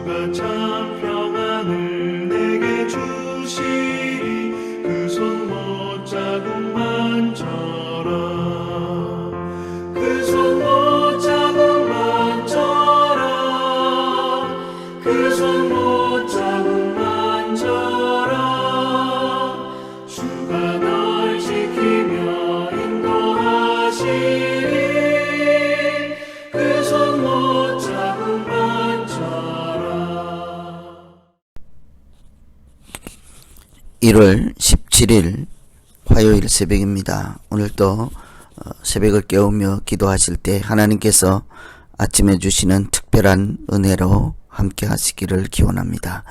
주가 참 평안을 내게 주시리. 그 손 못자국만져라. 그 손 못자국만져라. 그 손 못자국만져라. 주가 널 지키며 인도하시리. 그 손 못자국만져라. 1월 17일 화요일 새벽입니다. 오늘도 새벽을 깨우며 기도하실 때 하나님께서 아침에 주시는 특별한 은혜로 함께 하시기를 기원합니다.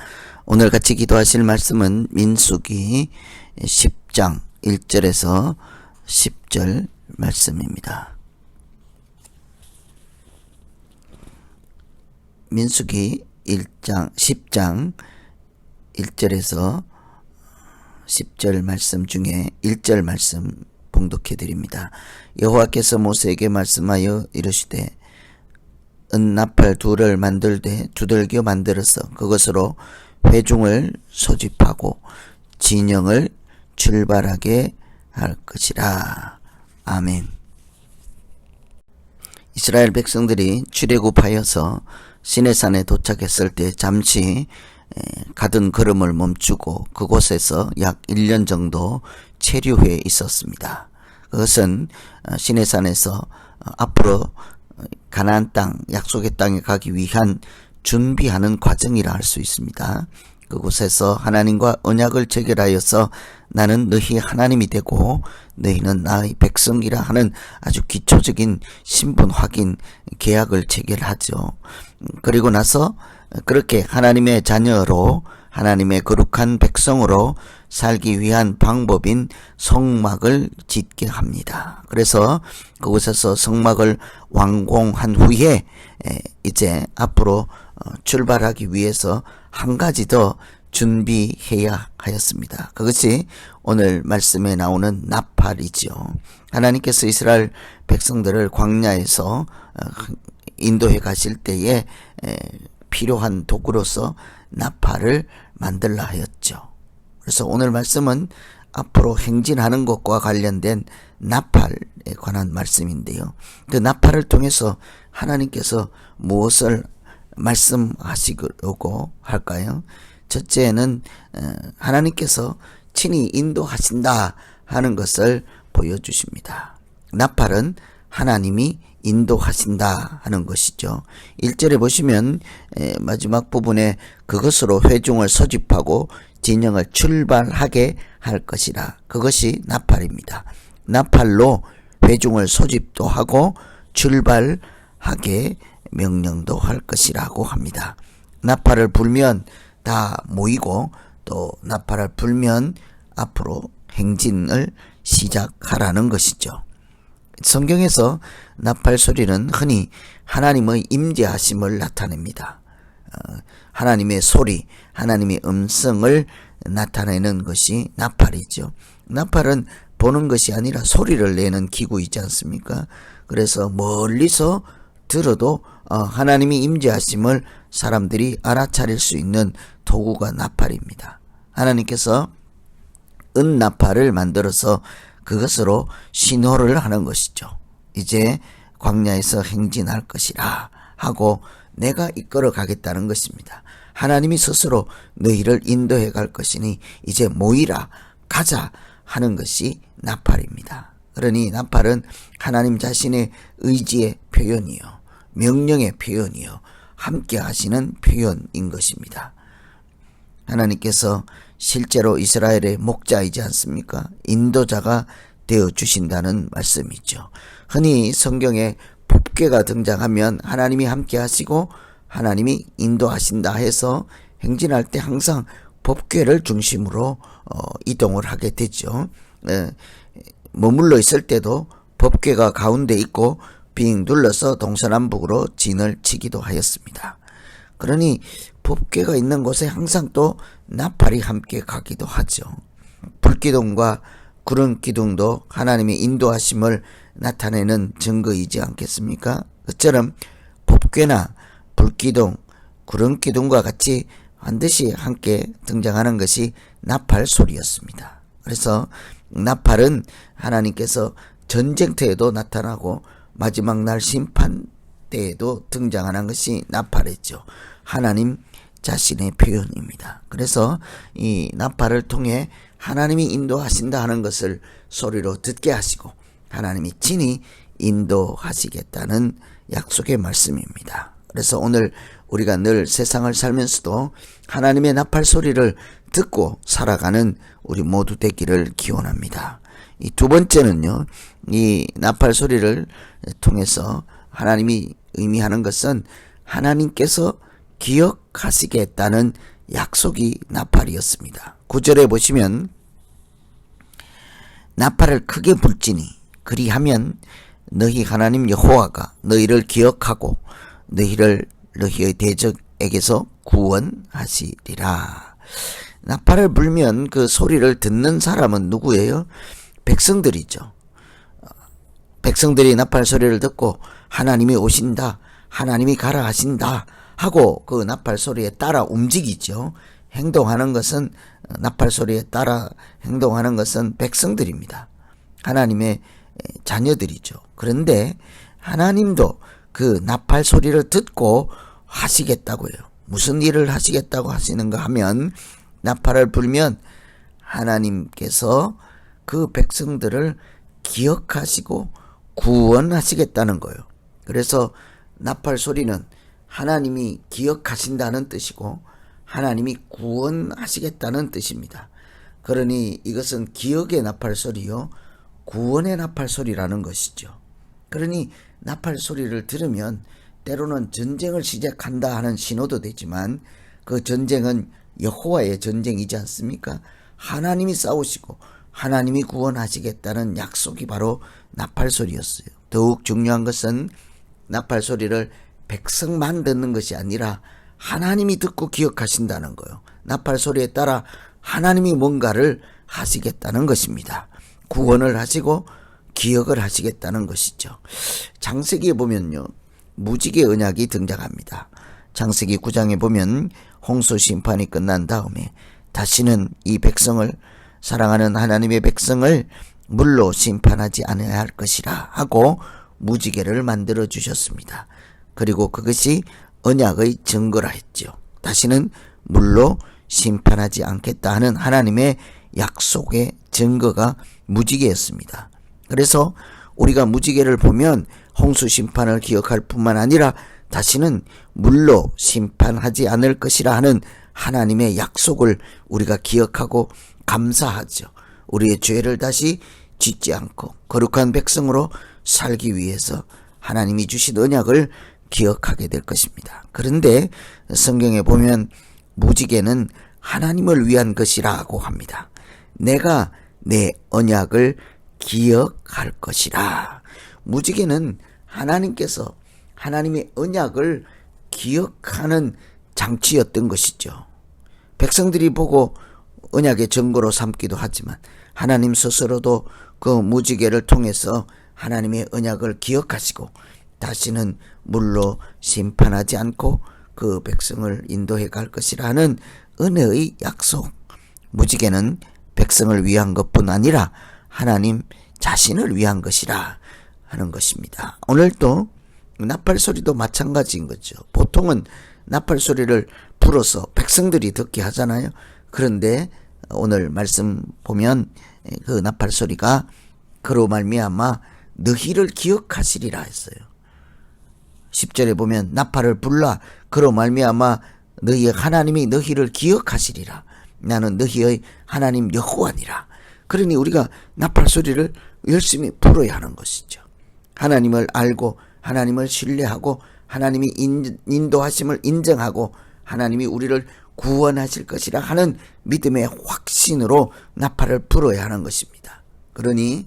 오늘 같이 기도하실 말씀은 민수기 10장 1절에서 10절 말씀입니다. 민수기 10장 1절에서 10절 말씀 중에 1절 말씀 봉독해 드립니다. 여호와께서 모세에게 말씀하여 이르시되 은나팔 둘을 만들되 두들겨 만들어서 그것으로 회중을 소집하고 진영을 출발하게 할 것이라. 아멘. 이스라엘 백성들이 출애굽하여서 시내산에 도착했을 때 잠시 가던 걸음을 멈추고 그곳에서 약 1년 정도 체류해 있었습니다. 그것은 시내산에서 앞으로 가나안 땅, 약속의 땅에 가기 위한 준비하는 과정이라 할 수 있습니다. 그곳에서 하나님과 언약을 체결하여서 나는 너희 하나님이 되고 너희는 나의 백성이라 하는 아주 기초적인 신분 확인 계약을 체결하죠. 그리고 나서 그렇게 하나님의 자녀로 하나님의 거룩한 백성으로 살기 위한 방법인 성막을 짓게 합니다. 그래서 그곳에서 성막을 완공한 후에 이제 앞으로 출발하기 위해서 한 가지 더 준비해야 하였습니다. 그것이 오늘 말씀에 나오는 나팔이죠. 하나님께서 이스라엘 백성들을 광야에서 인도해 가실 때에 필요한 도구로서 나팔을 만들라 하였죠. 그래서 오늘 말씀은 앞으로 행진하는 것과 관련된 나팔에 관한 말씀인데요. 그 나팔을 통해서 하나님께서 무엇을 말씀하시려고 할까요? 첫째는 하나님께서 친히 인도하신다 하는 것을 보여주십니다. 나팔은 하나님이 인도하신다 하는 것이죠. 1절에 보시면 마지막 부분에 그것으로 회중을 소집하고 진영을 출발하게 할 것이라. 그것이 나팔입니다. 나팔로 회중을 소집도 하고 출발하게 명령도 할 것이라고 합니다. 나팔을 불면 다 모이고 또 나팔을 불면 앞으로 행진을 시작하라는 것이죠. 성경에서 나팔 소리는 흔히 하나님의 임재하심을 나타냅니다. 하나님의 소리, 하나님의 음성을 나타내는 것이 나팔이죠. 나팔은 보는 것이 아니라 소리를 내는 기구이지 않습니까? 그래서 멀리서 들어도 하나님이 임재하심을 사람들이 알아차릴 수 있는 도구가 나팔입니다. 하나님께서 은나팔을 만들어서 그것으로 신호를 하는 것이죠. 이제 광야에서 행진할 것이라 하고 내가 이끌어 가겠다는 것입니다. 하나님이 스스로 너희를 인도해 갈 것이니 이제 모이라 가자 하는 것이 나팔입니다. 그러니 나팔은 하나님 자신의 의지의 표현이요, 명령의 표현이요, 함께 하시는 표현인 것입니다. 하나님께서 실제로 이스라엘의 목자이지 않습니까? 인도자가 되어 주신다는 말씀이죠. 흔히 성경에 법궤가 등장하면 하나님이 함께 하시고 하나님이 인도하신다 해서 행진할 때 항상 법궤를 중심으로 이동을 하게 되죠. 머물러 있을 때도 법궤가 가운데 있고 빙 둘러서 동서남북으로 진을 치기도 하였습니다. 그러니 법궤가 있는 곳에 항상 또 나팔이 함께 가기도 하죠. 불기둥과 구름기둥도 하나님의 인도하심을 나타내는 증거이지 않겠습니까? 그처럼 법궤나 불기둥 구름 기둥과 같이 반드시 함께 등장하는 것이 나팔 소리였습니다. 그래서 나팔은 하나님께서 전쟁터에도 나타나고 마지막 날 심판 때에도 등장하는 것이 나팔이죠. 하나님 자신의 표현입니다. 그래서 이 나팔을 통해 하나님이 인도하신다 하는 것을 소리로 듣게 하시고 하나님이 친히 인도하시겠다는 약속의 말씀입니다. 그래서 오늘 우리가 늘 세상을 살면서도 하나님의 나팔 소리를 듣고 살아가는 우리 모두 되기를 기원합니다. 이 두 번째는요, 이 나팔 소리를 통해서 하나님이 의미하는 것은 하나님께서 기억하시겠다는 약속이 나팔이었습니다. 9절에 보시면 나팔을 크게 불지니 그리하면 너희 하나님 여호와가 너희를 기억하고 너희를 너희의 대적에게서 구원하시리라. 나팔을 불면 그 소리를 듣는 사람은 누구예요? 백성들이죠. 백성들이 나팔 소리를 듣고 하나님이 오신다, 하나님이 가라 하신다 하고 그 나팔 소리에 따라 움직이죠. 행동하는 것은 나팔 소리에 따라 행동하는 것은 백성들입니다. 하나님의 자녀들이죠. 그런데 하나님도 그 나팔 소리를 듣고 하시겠다고요. 무슨 일을 하시겠다고 하시는가 하면 나팔을 불면 하나님께서 그 백성들을 기억하시고 구원하시겠다는 거예요. 그래서 나팔 소리는 하나님이 기억하신다는 뜻이고 하나님이 구원하시겠다는 뜻입니다. 그러니 이것은 기억의 나팔 소리요, 구원의 나팔 소리라는 것이죠. 그러니 나팔 소리를 들으면 때로는 전쟁을 시작한다 하는 신호도 되지만 그 전쟁은 여호와의 전쟁이지 않습니까? 하나님이 싸우시고 하나님이 구원하시겠다는 약속이 바로 나팔 소리였어요. 더욱 중요한 것은 나팔 소리를 백성만 듣는 것이 아니라 하나님이 듣고 기억하신다는 거예요. 나팔 소리에 따라 하나님이 뭔가를 하시겠다는 것입니다. 구원을 하시고 기억을 하시겠다는 것이죠. 창세기에 보면요, 무지개 언약이 등장합니다. 창세기 9장에 보면 홍수 심판이 끝난 다음에 다시는 이 백성을, 사랑하는 하나님의 백성을 물로 심판하지 않아야 할 것이라 하고 무지개를 만들어 주셨습니다. 그리고 그것이 언약의 증거라 했죠. 다시는 물로 심판하지 않겠다 하는 하나님의 약속의 증거가 무지개였습니다. 그래서 우리가 무지개를 보면 홍수 심판을 기억할 뿐만 아니라 다시는 물로 심판하지 않을 것이라 하는 하나님의 약속을 우리가 기억하고 감사하죠. 우리의 죄를 다시 짓지 않고 거룩한 백성으로 살기 위해서 하나님이 주신 언약을 기억하게 될 것입니다. 그런데 성경에 보면 무지개는 하나님을 위한 것이라고 합니다. 내가 내 언약을 기억할 것이라. 무지개는 하나님께서 하나님의 언약을 기억하는 장치였던 것이죠. 백성들이 보고 언약의 증거로 삼기도 하지만 하나님 스스로도 그 무지개를 통해서 하나님의 언약을 기억하시고 다시는 물로 심판하지 않고 그 백성을 인도해 갈 것이라는 은혜의 약속. 무지개는 백성을 위한 것뿐 아니라 하나님 자신을 위한 것이라 하는 것입니다. 오늘도 나팔 소리도 마찬가지인 거죠. 보통은 나팔 소리를 불어서 백성들이 듣게 하잖아요. 그런데 오늘 말씀 보면 그 나팔 소리가 그로 말미암아 너희를 기억하시리라 했어요. 10절에 보면 나팔을 불라 그로 말미암아 너희의 하나님이 너희를 기억하시리라. 나는 너희의 하나님 여호와니라. 그러니 우리가 나팔 소리를 열심히 불어야 하는 것이죠. 하나님을 알고 하나님을 신뢰하고 하나님이 인도하심을 인정하고 하나님이 우리를 구원하실 것이라 하는 믿음의 확신으로 나팔을 불어야 하는 것입니다. 그러니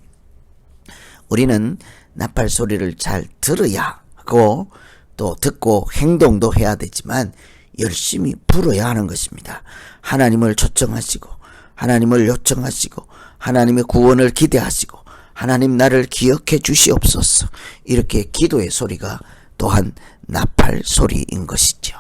우리는 나팔 소리를 잘 들어야 하고 또 듣고 행동도 해야 되지만 열심히 불어야 하는 것입니다. 하나님을 초청하시고 하나님을 요청하시고 하나님의 구원을 기대하시고 하나님 나를 기억해 주시옵소서, 이렇게 기도의 소리가 또한 나팔 소리인 것이죠.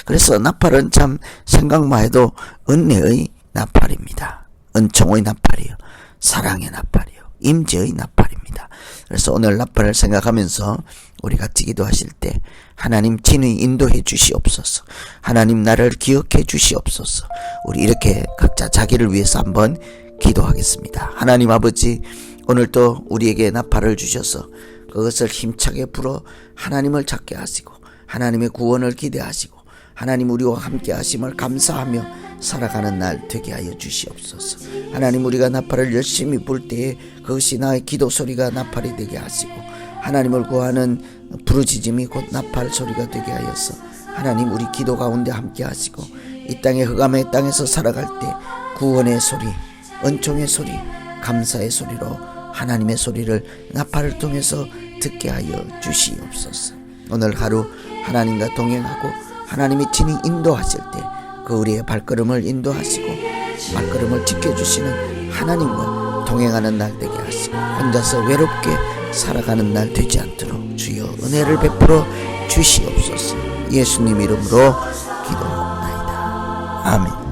그래서 나팔은 참 생각만 해도 은혜의 나팔입니다. 은총의 나팔이요, 사랑의 나팔이요, 임재의 나팔입니다. 그래서 오늘 나팔을 생각하면서 우리 같이 기도하실 때 하나님 친히 인도해 주시옵소서. 하나님 나를 기억해 주시옵소서. 우리 이렇게 각자 자기를 위해서 한번 기도하겠습니다. 하나님 아버지, 오늘도 우리에게 나팔을 주셔서 그것을 힘차게 불어 하나님을 찾게 하시고 하나님의 구원을 기대하시고 하나님 우리와 함께 하심을 감사하며 살아가는 날 되게 하여 주시옵소서. 하나님, 우리가 나팔을 열심히 불 때에 그것이 나의 기도 소리가 나팔이 되게 하시고 하나님을 구하는 부르짖음이 곧 나팔 소리가 되게 하여서 하나님 우리 기도 가운데 함께 하시고 이 땅의 흑암의 땅에서 살아갈 때 구원의 소리, 은총의 소리, 감사의 소리로 하나님의 소리를 나팔을 통해서 듣게 하여 주시옵소서. 오늘 하루 하나님과 동행하고 하나님이 친히 인도하실 때 그 우리의 발걸음을 인도하시고 발걸음을 지켜주시는 하나님과 동행하는 날 되게 하시고 혼자서 외롭게 살아가는 날 되지 않도록 주여 은혜를 베풀어 주시옵소서. 예수님 이름으로 기도하옵나이다. 아멘.